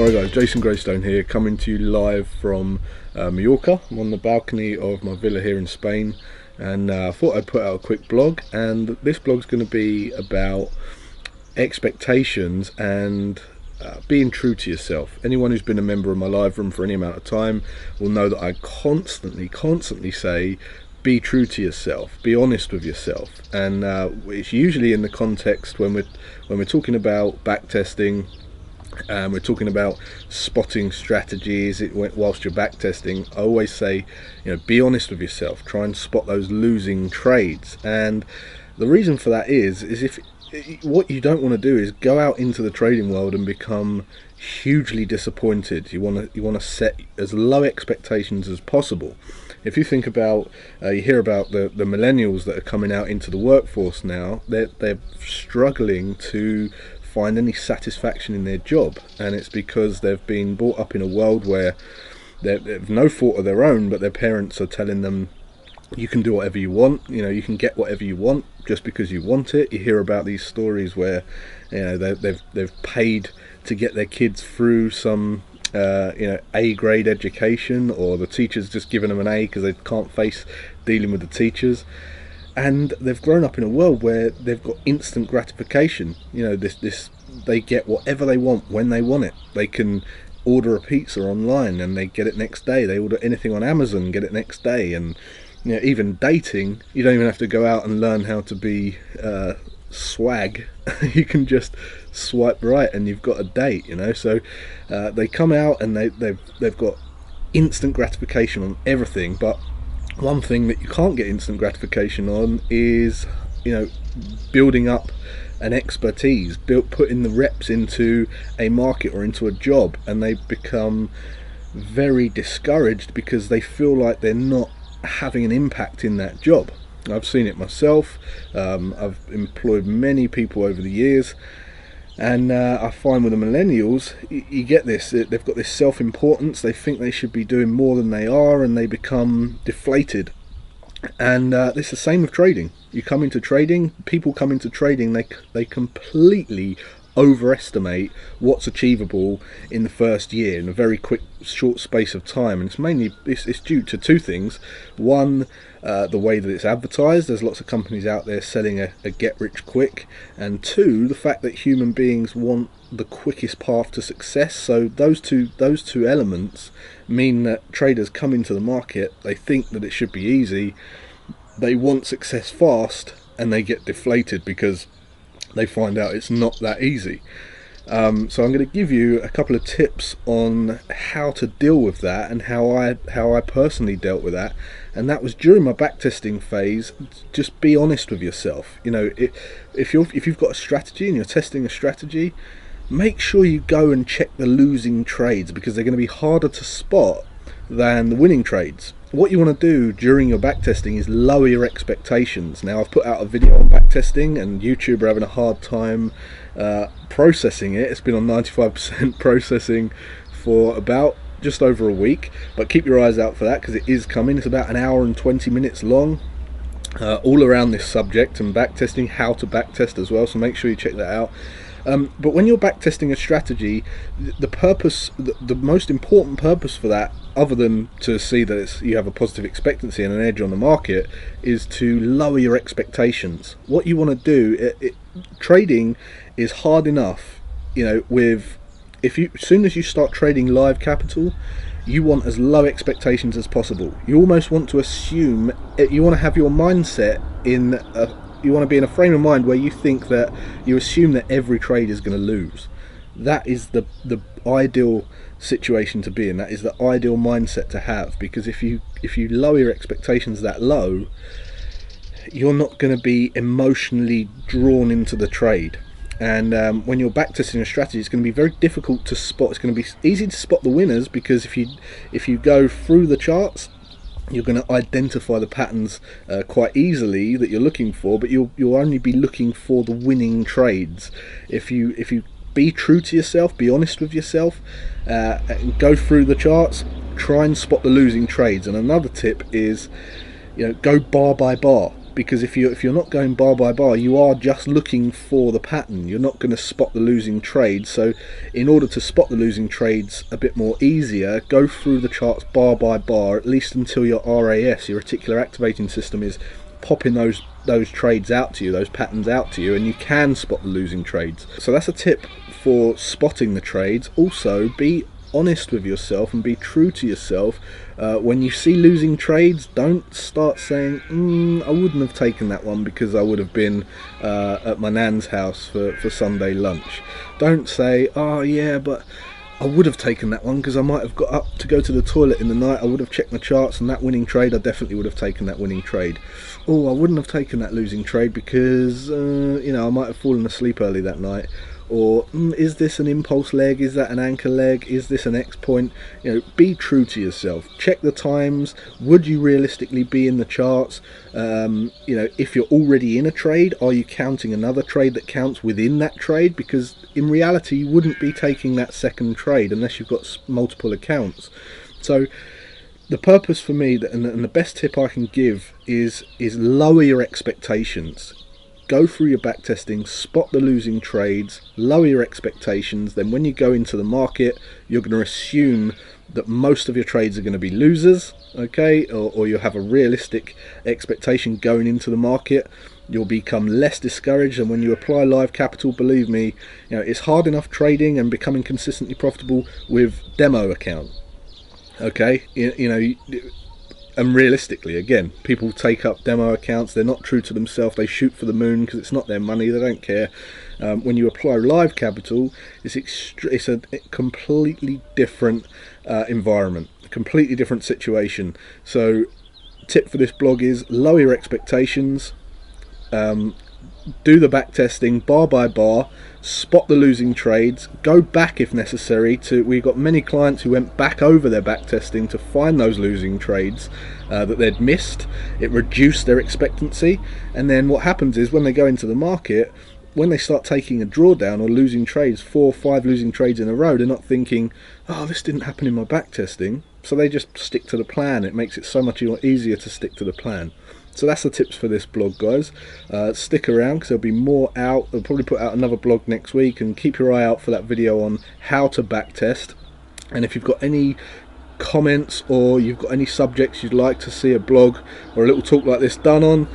Alright guys, Jason Graystone here, coming to you live from Mallorca. I'm on the balcony of my villa here in Spain, and I thought I'd put out a quick blog, and this blog's going to be about expectations and being true to yourself. Anyone who's been a member of my live room for any amount of time will know that I constantly say, be true to yourself, be honest with yourself, and it's usually in the context when we're talking about backtesting. We're talking about spotting strategies whilst you're backtesting. I always say, be honest with yourself. Try and spot those losing trades. And the reason for that is if what you don't want to do is go out into the trading world and become hugely disappointed. You want to set as low expectations as possible. If you think about, you hear about the millennials that are coming out into the workforce now. They're struggling to find any satisfaction in their job, and it's because they've been brought up in a world where they've no fault of their own, but their parents are telling them you can do whatever you want, you can get whatever you want just because you want it. You hear about these stories where they've paid to get their kids through some A grade education, or the teacher's just given them an A because they can't face dealing with the teachers. And they've grown up in a world where they've got instant gratification. They get whatever they want when they want it. They can order a pizza online and they get it next day. They order anything on Amazon, get it next day. And even dating, you don't even have to go out and learn how to be swag. You can just swipe right and you've got a date. So they come out and they've got instant gratification on everything. But one thing that you can't get instant gratification on is building up an expertise, putting the reps into a market or into a job, and they become very discouraged because they feel like they're not having an impact in that job. I've seen it myself. I've employed many people over the years, and I find with the millennials, you get this, they've got this self-importance. They think they should be doing more than they are, and they become deflated. And it's the same with trading. You come into trading, people come into trading, they completely overestimate what's achievable in the first year in a very short space of time. And it's due to two things. One, the way that it's advertised. There's lots of companies out there selling a get rich quick. And two, the fact that human beings want the quickest path to success. So those two elements mean that traders come into the market, they think that it should be easy, they want success fast, and they get deflated because they find out it's not that easy. So I'm going to give you a couple of tips on how to deal with that, and how I personally dealt with that. And that was during my backtesting phase. Just be honest with yourself. If you've got a strategy and you're testing a strategy, make sure you go and check the losing trades, because they're going to be harder to spot than the winning trades. What you want to do during your backtesting is lower your expectations. Now, I've put out a video on backtesting, and YouTube are having a hard time processing it. It's been on 95% processing for about just over a week, but keep your eyes out for that, because it is coming. It's about an hour and 20 minutes long, all around this subject and backtesting, how to backtest as well, so make sure you check that out. But when you're backtesting a strategy, the most important purpose for that, other than to see that you have a positive expectancy and an edge on the market, is to lower your expectations. What you want to do, trading is hard enough, as soon as you start trading live capital, you want as low expectations as possible. You almost want to assume, you want to have your mindset you want to be in a frame of mind where you think that you assume that every trade is going to lose. That is the ideal situation to be in. That is the ideal mindset to have, because if you lower your expectations that low, you're not going to be emotionally drawn into the trade. And when you're backtesting a strategy, it's going to be very difficult to spot. It's going to be easy to spot the winners, because if you go through the charts, you're going to identify the patterns quite easily that you're looking for, but you'll only be looking for the winning trades. If you be true to yourself, be honest with yourself, and go through the charts, try and spot the losing trades. And another tip is, go bar by bar. because if you're not going bar by bar, you are just looking for the pattern. You're not going to spot the losing trades. So in order to spot the losing trades a bit more easier, go through the charts bar by bar, at least until your RAS, your reticular activating system, is popping those trades out to you, those patterns out to you, and you can spot the losing trades. So that's a tip for spotting the trades. Also, be honest with yourself and be true to yourself. When you see losing trades, don't start saying, I wouldn't have taken that one because I would have been at my nan's house for Sunday lunch. Don't say, oh yeah, but I would have taken that one because I might have got up to go to the toilet in the night. I would have checked my charts, and that winning trade, I definitely would have taken that winning trade. Oh, I wouldn't have taken that losing trade because I might have fallen asleep early that night. Or is this an impulse leg? Is that an anchor leg? Is this an X point? Be true to yourself. Check the times. Would you realistically be in the charts? If you're already in a trade, are you counting another trade that counts within that trade? Because in reality, you wouldn't be taking that second trade unless you've got multiple accounts. So the purpose for me, and the best tip I can give, is lower your expectations. Go through your back testing, spot the losing trades, lower your expectations. Then when you go into the market, you're going to assume that most of your trades are going to be losers, okay, or you'll have a realistic expectation going into the market. You'll become less discouraged, and when you apply live capital, believe me, it's hard enough trading and becoming consistently profitable with demo account, okay. And realistically, again, people take up demo accounts. They're not true to themselves. They shoot for the moon because it's not their money. They don't care. When you apply live capital, it's a completely different environment, a completely different situation. So tip for this blog is lower your expectations, do the back testing bar by bar, spot the losing trades, go back if necessary. We've got many clients who went back over their back testing to find those losing trades that they'd missed. It reduced their expectancy, and then what happens is when they go into the market, when they start taking a drawdown or losing trades, 4 or 5 losing trades in a row, they're not thinking, oh, this didn't happen in my back testing, so they just stick to the plan. It makes it so much easier to stick to the plan. So that's the tips for this blog, guys. Stick around because there'll be more out. I'll probably put out another blog next week, and keep your eye out for that video on how to backtest. And if you've got any comments or you've got any subjects you'd like to see a blog or a little talk like this done on,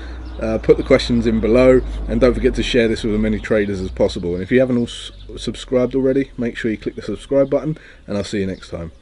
put the questions in below, and don't forget to share this with as many traders as possible. And if you haven't subscribed already, make sure you click the subscribe button, and I'll see you next time.